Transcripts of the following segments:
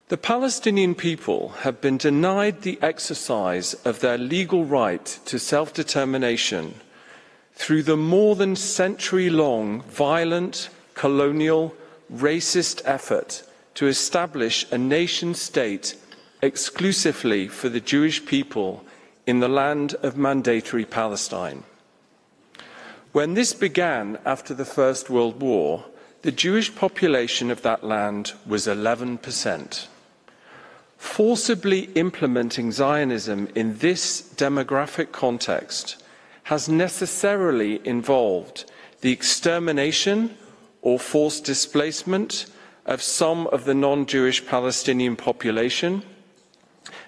The Palestinian people have been denied the exercise of their legal right to self-determination through the more than century-long violent, colonial, racist effort to establish a nation-state exclusively for the Jewish people in the land of mandatory Palestine. When this began after the First World War, the Jewish population of that land was 11%. Forcibly implementing Zionism in this demographic context has necessarily involved the extermination or forced displacement of some of the non-Jewish Palestinian population,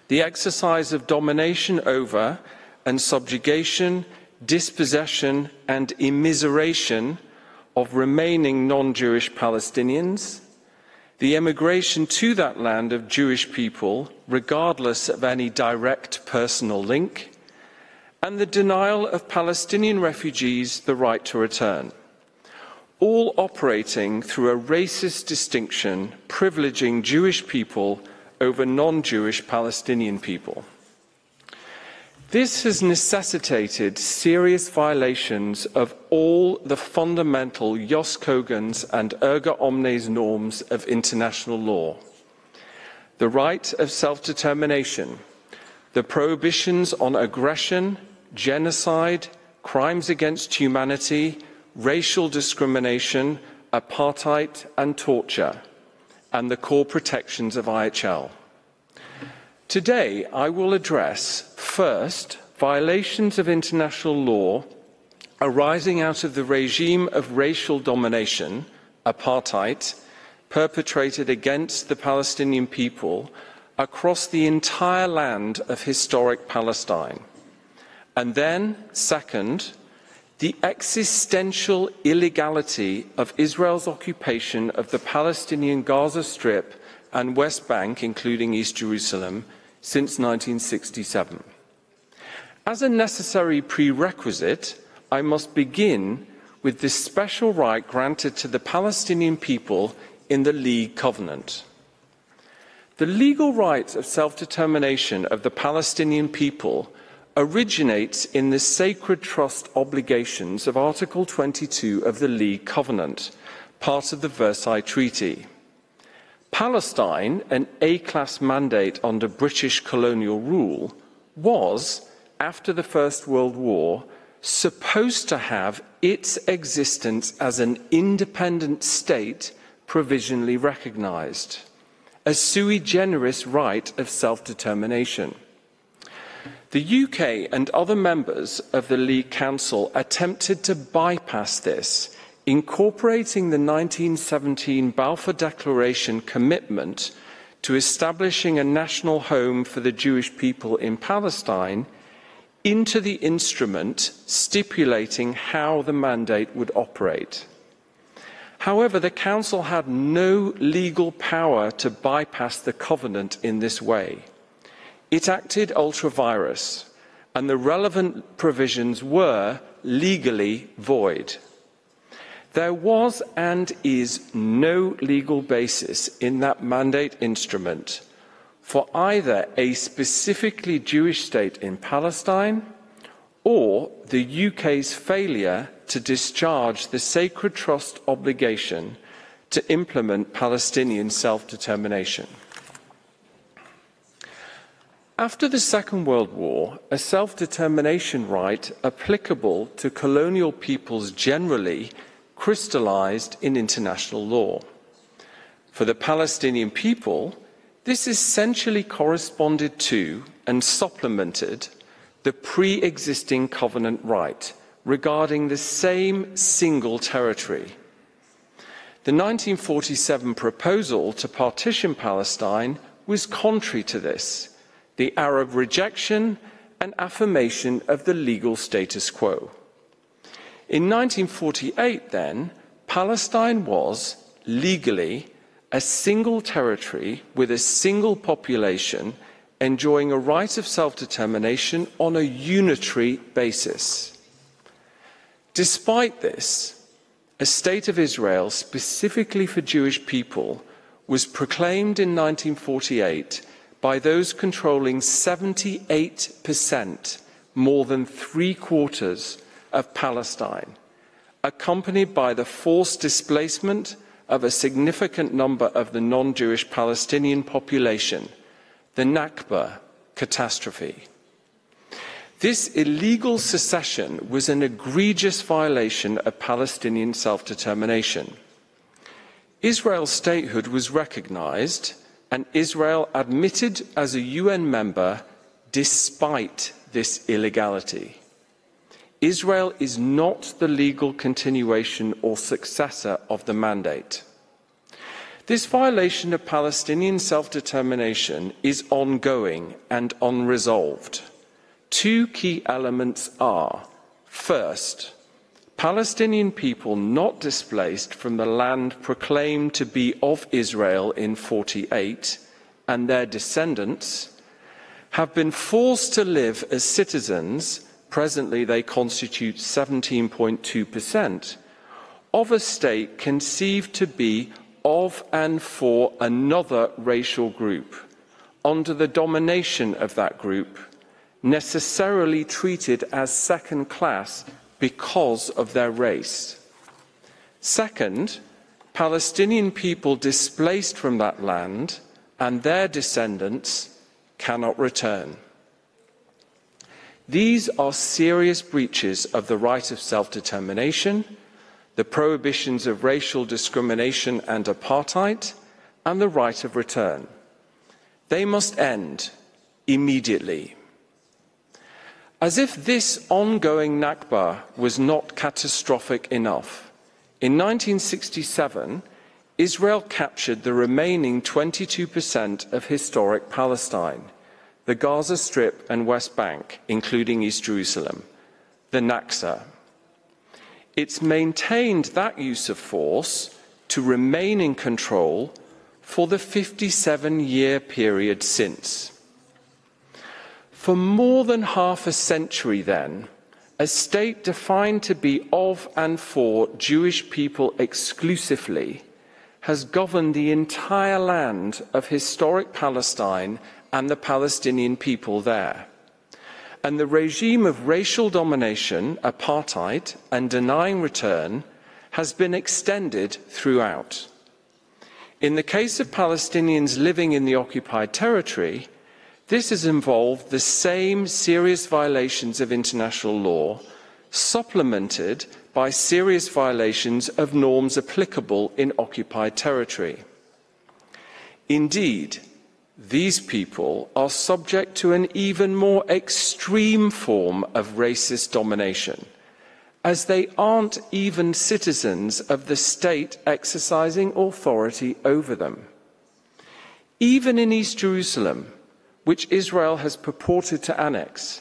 the exercise of domination over and subjugation, dispossession and immiseration of remaining non-Jewish Palestinians, the emigration to that land of Jewish people, regardless of any direct personal link, and the denial of Palestinian refugees the right to return, all operating through a racist distinction privileging Jewish people over non-Jewish Palestinian people. This has necessitated serious violations of all the fundamental Jos Cogens and erga omnes norms of international law. The right of self-determination, the prohibitions on aggression, genocide, crimes against humanity, racial discrimination, apartheid and torture, and the core protections of IHL. Today, I will address, first, violations of international law arising out of the regime of racial domination, apartheid, perpetrated against the Palestinian people across the entire land of historic Palestine. And then, second, the existential illegality of Israel's occupation of the Palestinian Gaza Strip and West Bank, including East Jerusalem, since 1967. As a necessary prerequisite, I must begin with the special right granted to the Palestinian people in the League Covenant. The legal right of self-determination of the Palestinian people originates in the sacred trust obligations of Article 22 of the League Covenant, part of the Versailles Treaty. Palestine, an A-class mandate under British colonial rule, was, after the First World War, supposed to have its existence as an independent state provisionally recognised, a sui generis right of self-determination. The UK and other members of the League Council attempted to bypass this, incorporating the 1917 Balfour Declaration commitment to establishing a national home for the Jewish people in Palestine into the instrument stipulating how the mandate would operate. However, the Council had no legal power to bypass the covenant in this way. It acted ultra vires, and the relevant provisions were legally void. There was and is no legal basis in that mandate instrument for either a specifically Jewish state in Palestine or the UK's failure to discharge the sacred trust obligation to implement Palestinian self-determination. After the Second World War, a self-determination right applicable to colonial peoples generally crystallized in international law. For the Palestinian people, this essentially corresponded to and supplemented the pre-existing covenant right regarding the same single territory. The 1947 proposal to partition Palestine was contrary to this, the Arab rejection and affirmation of the legal status quo. In 1948, then, Palestine was, legally, a single territory with a single population enjoying a right of self-determination on a unitary basis. Despite this, a state of Israel specifically for Jewish people was proclaimed in 1948 by those controlling 78%, more than three-quarters of Palestine, accompanied by the forced displacement of a significant number of the non-Jewish Palestinian population, the Nakba catastrophe. This illegal secession was an egregious violation of Palestinian self-determination. Israel's statehood was recognized, and Israel admitted as a UN member despite this illegality. Israel is not the legal continuation or successor of the mandate. This violation of Palestinian self-determination is ongoing and unresolved. Two key elements are, first, Palestinian people not displaced from the land proclaimed to be of Israel in 1948 and their descendants have been forced to live as citizens, presently they constitute 17.2%, of a state conceived to be of and for another racial group, under the domination of that group, necessarily treated as second class because of their race. Second, Palestinian people displaced from that land and their descendants cannot return. These are serious breaches of the right of self-determination, the prohibitions of racial discrimination and apartheid, and the right of return. They must end immediately. As if this ongoing Nakba was not catastrophic enough, in 1967, Israel captured the remaining 22% of historic Palestine, the Gaza Strip and West Bank, including East Jerusalem, the Nakba. It's maintained that use of force to remain in control for the 57-year period since. For more than half a century then, a state defined to be of and for Jewish people exclusively has governed the entire land of historic Palestine and the Palestinian people there. And the regime of racial domination, apartheid, and denying return has been extended throughout. In the case of Palestinians living in the occupied territory, this has involved the same serious violations of international law, supplemented by serious violations of norms applicable in occupied territory. Indeed, these people are subject to an even more extreme form of racist domination, as they aren't even citizens of the state exercising authority over them. Even in East Jerusalem, which Israel has purported to annex,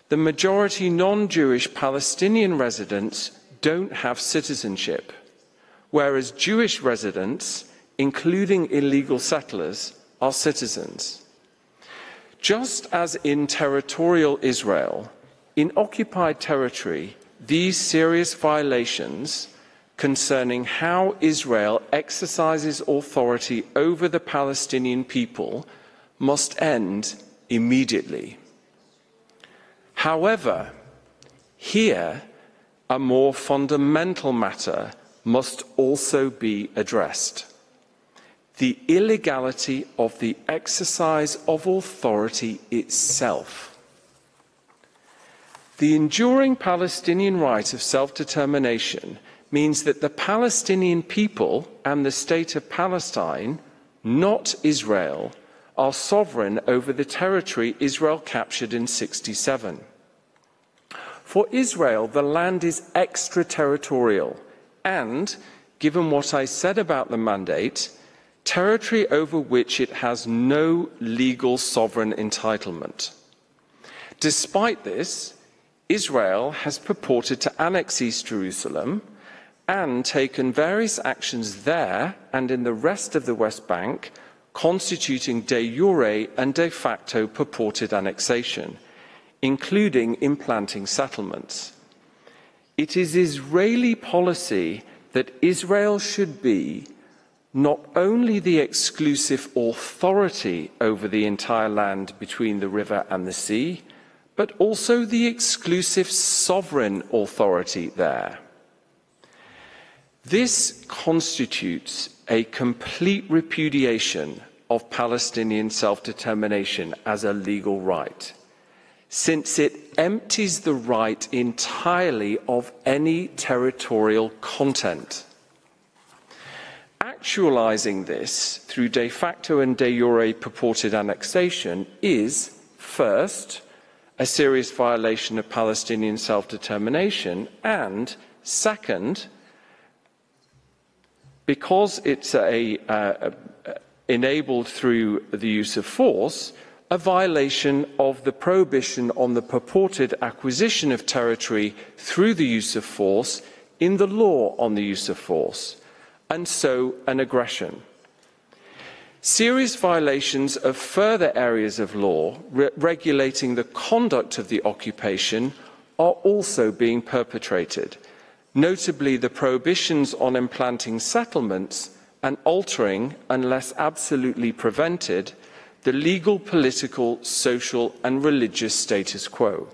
the majority non-Jewish Palestinian residents don't have citizenship, whereas Jewish residents, including illegal settlers, are citizens. Just as in territorial Israel, in occupied territory, these serious violations concerning how Israel exercises authority over the Palestinian people must end immediately. However, here, a more fundamental matter must also be addressed: the illegality of the exercise of authority itself. The enduring Palestinian right of self-determination means that the Palestinian people and the state of Palestine, not Israel, are sovereign over the territory Israel captured in 1967. For Israel, the land is extraterritorial and, given what I said about the mandate, territory over which it has no legal sovereign entitlement. Despite this, Israel has purported to annex East Jerusalem and taken various actions there and in the rest of the West Bank, constituting de jure and de facto purported annexation, including implanting settlements. It is Israeli policy that Israel should be not only the exclusive authority over the entire land between the river and the sea, but also the exclusive sovereign authority there. This constitutes a complete repudiation of Palestinian self-determination as a legal right, since it empties the right entirely of any territorial content. Actualizing this through de facto and de jure purported annexation is, first, a serious violation of Palestinian self-determination, and, second, because it's enabled through the use of force, a violation of the prohibition on the purported acquisition of territory through the use of force in the law on the use of force, and so an aggression. Serious violations of further areas of law regulating the conduct of the occupation are also being perpetrated, notably the prohibitions on implanting settlements and altering, unless absolutely prevented, the legal, political, social and religious status quo.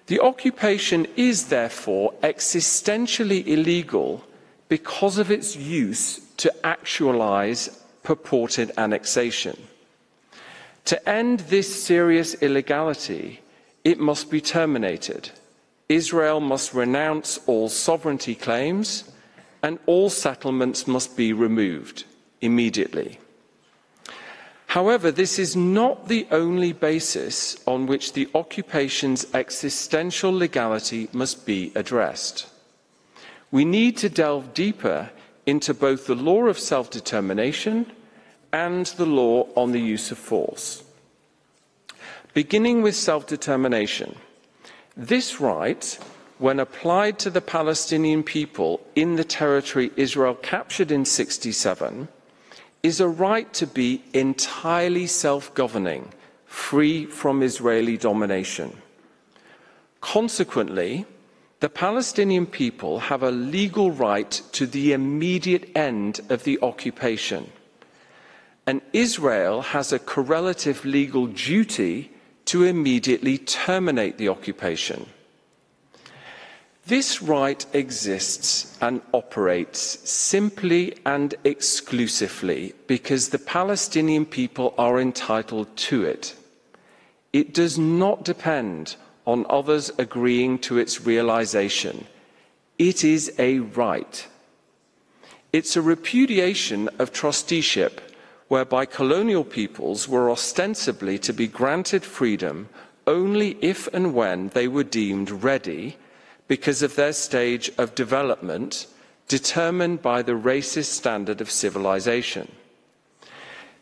The occupation is therefore existentially illegal because of its use to actualize purported annexation. To end this serious illegality, it must be terminated. Israel must renounce all sovereignty claims, and all settlements must be removed immediately. However, this is not the only basis on which the occupation's existential legality must be addressed. We need to delve deeper into both the law of self-determination and the law on the use of force. Beginning with self-determination, this right, when applied to the Palestinian people in the territory Israel captured in '67, is a right to be entirely self-governing, free from Israeli domination. Consequently, the Palestinian people have a legal right to the immediate end of the occupation, and Israel has a correlative legal duty to immediately terminate the occupation. This right exists and operates simply and exclusively because the Palestinian people are entitled to it. It does not depend on others agreeing to its realization. It is a right. It's a repudiation of trusteeship, whereby colonial peoples were ostensibly to be granted freedom only if and when they were deemed ready because of their stage of development determined by the racist standard of civilization.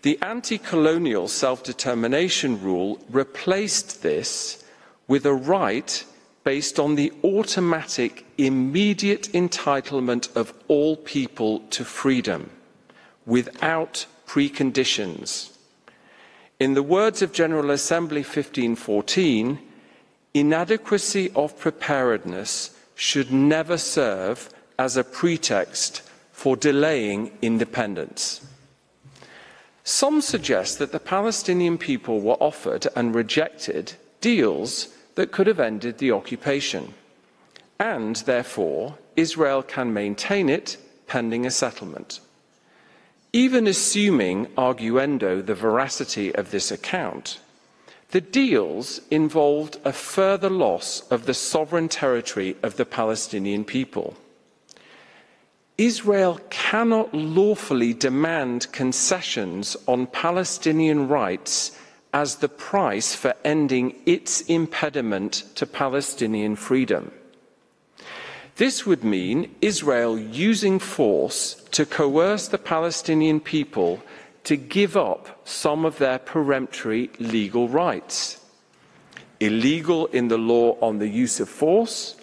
The anti-colonial self-determination rule replaced this with a right based on the automatic, immediate entitlement of all people to freedom, without preconditions. In the words of General Assembly 1514, inadequacy of preparedness should never serve as a pretext for delaying independence. Some suggest that the Palestinian people were offered and rejected deals that could have ended the occupation, and therefore Israel can maintain it pending a settlement. Even assuming arguendo the veracity of this account, the deals involved a further loss of the sovereign territory of the Palestinian people. Israel cannot lawfully demand concessions on Palestinian rights as the price for ending its impediment to Palestinian freedom. This would mean Israel using force to coerce the Palestinian people to give up some of their peremptory legal rights, illegal in the law on the use of force,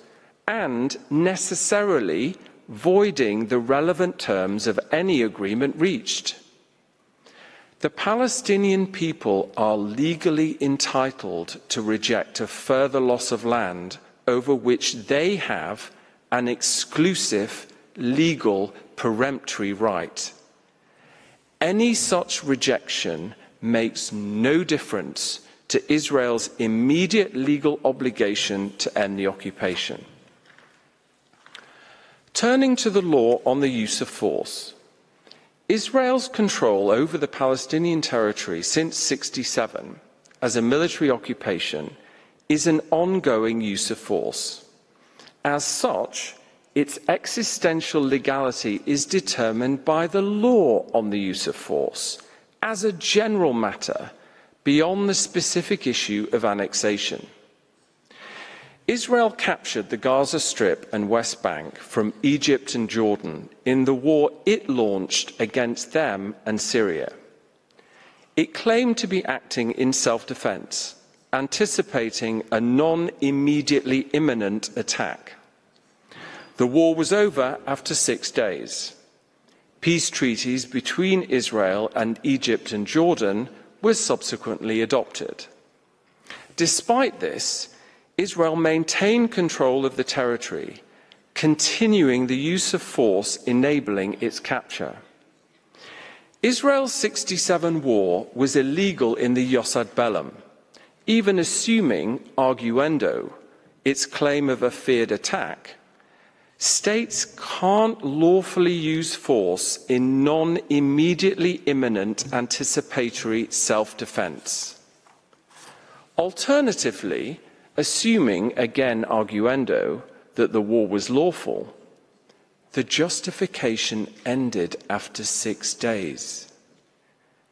and necessarily voiding the relevant terms of any agreement reached. The Palestinian people are legally entitled to reject a further loss of land over which they have an exclusive legal peremptory right. Any such rejection makes no difference to Israel's immediate legal obligation to end the occupation. Turning to the law on the use of force, Israel's control over the Palestinian territory since 1967 as a military occupation is an ongoing use of force. As such, its existential legality is determined by the law on the use of force as a general matter beyond the specific issue of annexation. Israel captured the Gaza Strip and West Bank from Egypt and Jordan in the war it launched against them and Syria. It claimed to be acting in self-defense, anticipating a non-immediately imminent attack. The war was over after 6 days. Peace treaties between Israel and Egypt and Jordan were subsequently adopted. Despite this, Israel maintained control of the territory, continuing the use of force enabling its capture. Israel's 1967 war was illegal in the Jus ad bellum, even assuming, arguendo, its claim of a feared attack. States can't lawfully use force in non-immediately imminent anticipatory self-defense. Alternatively, assuming, again arguendo, that the war was lawful, the justification ended after 6 days.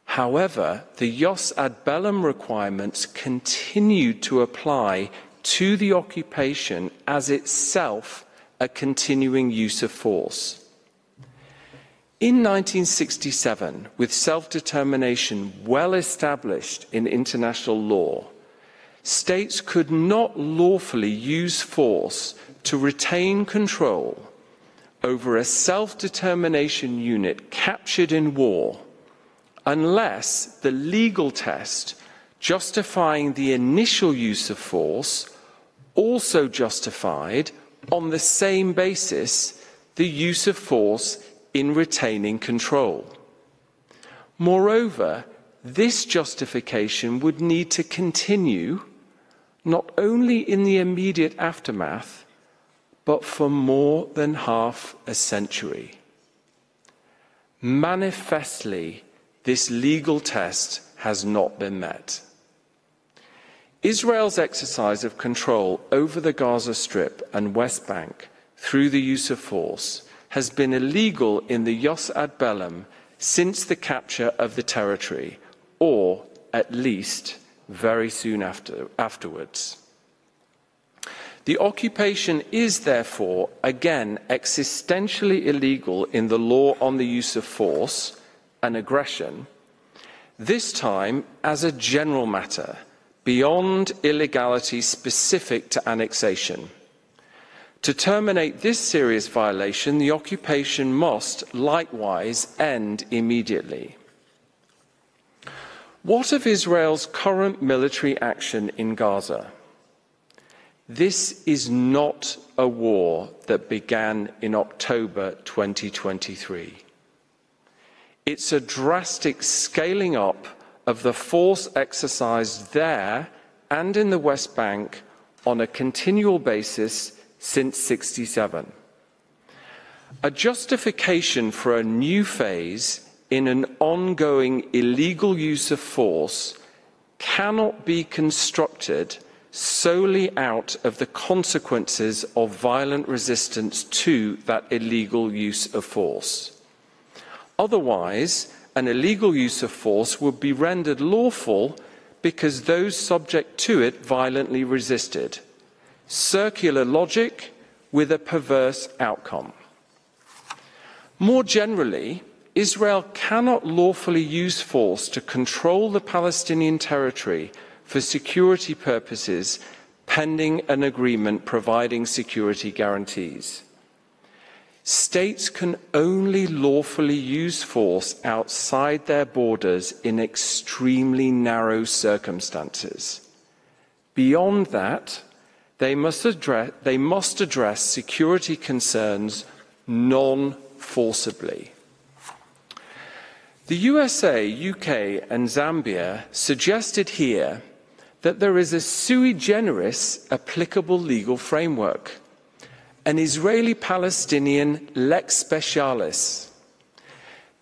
However, the Jus ad bellum requirements continued to apply to the occupation as itself a continuing use of force. In 1967, with self-determination well established in international law, states could not lawfully use force to retain control over a self-determination unit captured in war unless the legal test justifying the initial use of force also justified, on the same basis, the use of force in retaining control. Moreover, this justification would need to continue not only in the immediate aftermath, but for more than half a century. Manifestly, this legal test has not been met. Israel's exercise of control over the Gaza Strip and West Bank through the use of force has been illegal in the Jus ad bellum since the capture of the territory, or at least very soon afterwards. The occupation is therefore again existentially illegal in the law on the use of force and aggression, this time as a general matter, beyond illegality specific to annexation. To terminate this serious violation, the occupation must likewise end immediately. What of Israel's current military action in Gaza? This is not a war that began in October 2023. It's a drastic scaling up of the force exercised there and in the West Bank on a continual basis since 1967. A justification for a new phase in an ongoing illegal use of force cannot be constructed solely out of the consequences of violent resistance to that illegal use of force. Otherwise, an illegal use of force would be rendered lawful because those subject to it violently resisted. Circular logic with a perverse outcome. More generally, Israel cannot lawfully use force to control the Palestinian territory for security purposes pending an agreement providing security guarantees. States can only lawfully use force outside their borders in extremely narrow circumstances. Beyond that, they must address security concerns non-forcibly. The USA, UK, and Zambia suggested here that there is a sui generis applicable legal framework, an Israeli-Palestinian lex specialis.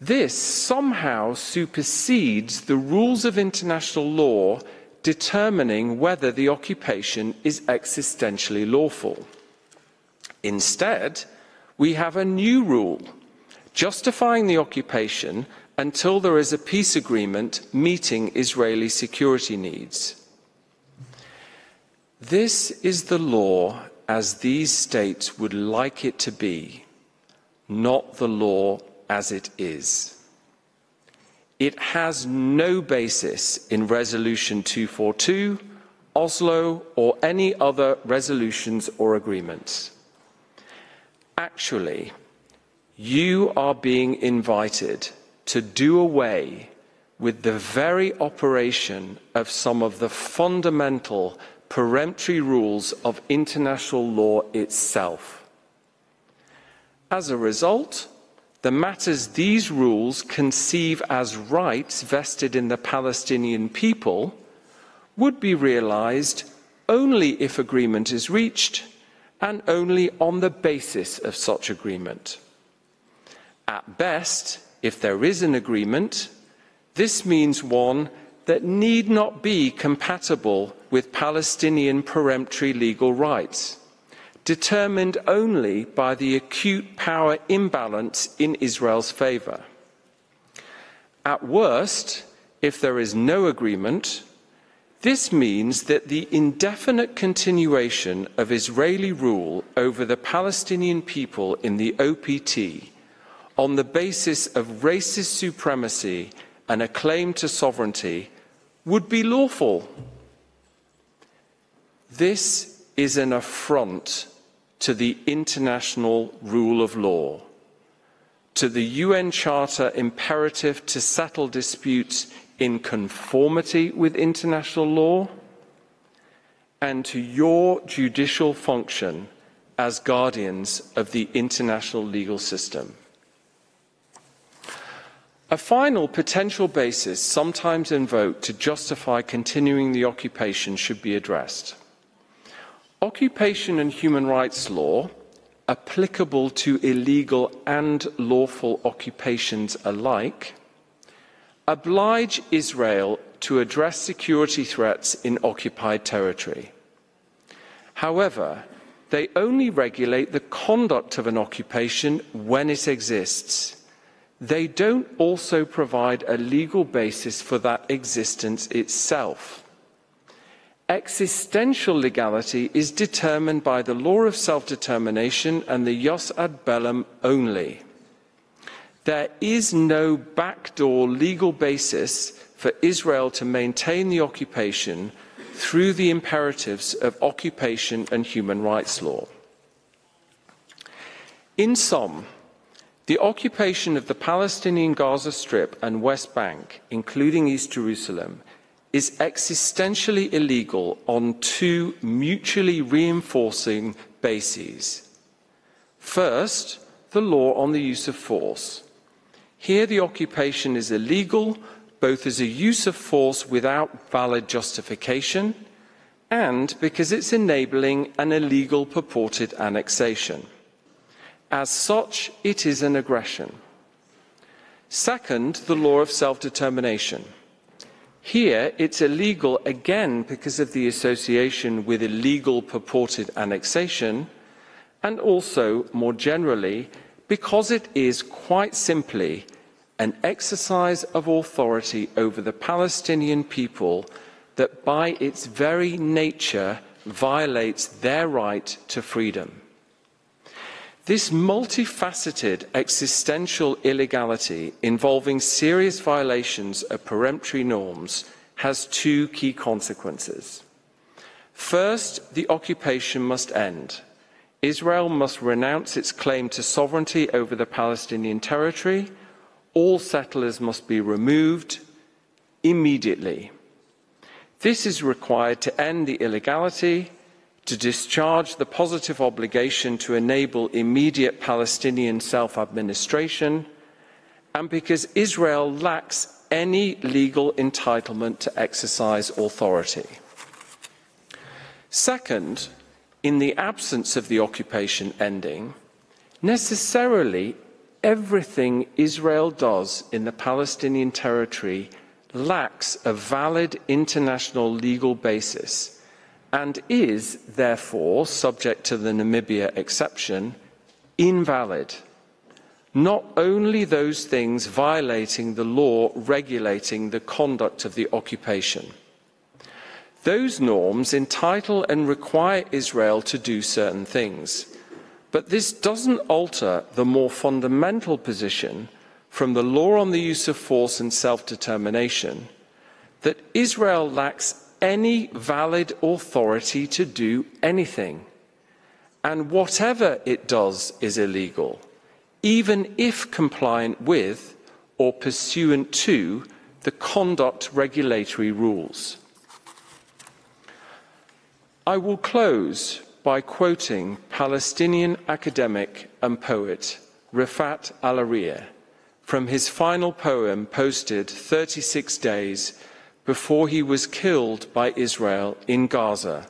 This somehow supersedes the rules of international law determining whether the occupation is existentially lawful. Instead, we have a new rule justifying the occupation until there is a peace agreement meeting Israeli security needs. This is the law as these states would like it to be, not the law as it is. It has no basis in Resolution 242, Oslo, or any other resolutions or agreements. Actually, you are being invited to do away with the very operation of some of the fundamental peremptory rules of international law itself. As a result, the matters these rules conceive as rights vested in the Palestinian people would be realized only if agreement is reached and only on the basis of such agreement. At best, if there is an agreement, this means one that need not be compatible with Palestinian peremptory legal rights, determined only by the acute power imbalance in Israel's favor. At worst, if there is no agreement, this means that the indefinite continuation of Israeli rule over the Palestinian people in the OPT on the basis of racist supremacy and a claim to sovereignty would be lawful. This is an affront to the international rule of law, to the UN Charter imperative to settle disputes in conformity with international law, and to your judicial function as guardians of the international legal system. A final potential basis sometimes invoked to justify continuing the occupation should be addressed. Occupation and human rights law, applicable to illegal and lawful occupations alike, oblige Israel to address security threats in occupied territory. However, they only regulate the conduct of an occupation when it exists. They don't also provide a legal basis for that existence itself. Existential legality is determined by the law of self-determination and the jus ad bellum only. There is no backdoor legal basis for Israel to maintain the occupation through the imperatives of occupation and human rights law. In sum, the occupation of the Palestinian Gaza Strip and West Bank, including East Jerusalem, is existentially illegal on two mutually reinforcing bases. First, the law on the use of force. Here, the occupation is illegal both as a use of force without valid justification and because it's enabling an illegal purported annexation. As such, it is an aggression. Second, the law of self-determination. Here, it's illegal again because of the association with illegal purported annexation, and also, more generally, because it is quite simply an exercise of authority over the Palestinian people that by its very nature violates their right to freedom. This multifaceted existential illegality involving serious violations of peremptory norms has two key consequences. First, the occupation must end. Israel must renounce its claim to sovereignty over the Palestinian territory. All settlers must be removed immediately. This is required to end the illegality, to discharge the positive obligation to enable immediate Palestinian self-administration, and because Israel lacks any legal entitlement to exercise authority. Second, in the absence of the occupation ending, necessarily everything Israel does in the Palestinian territory lacks a valid international legal basis and is, therefore, subject to the Namibia exception, invalid. Not only those things violating the law regulating the conduct of the occupation. Those norms entitle and require Israel to do certain things, but this doesn't alter the more fundamental position from the law on the use of force and self-determination that Israel lacks any valid authority to do anything, and whatever it does is illegal, even if compliant with or pursuant to the conduct regulatory rules. I will close by quoting Palestinian academic and poet Rifat Al-Arieh from his final poem posted 36 days before he was killed by Israel in Gaza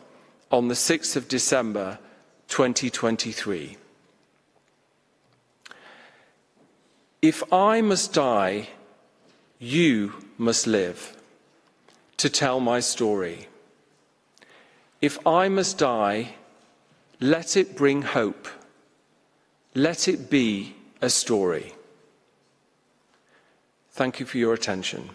on the 6th of December 2023. If I must die, you must live to tell my story. If I must die, let it bring hope. Let it be a story. Thank you for your attention.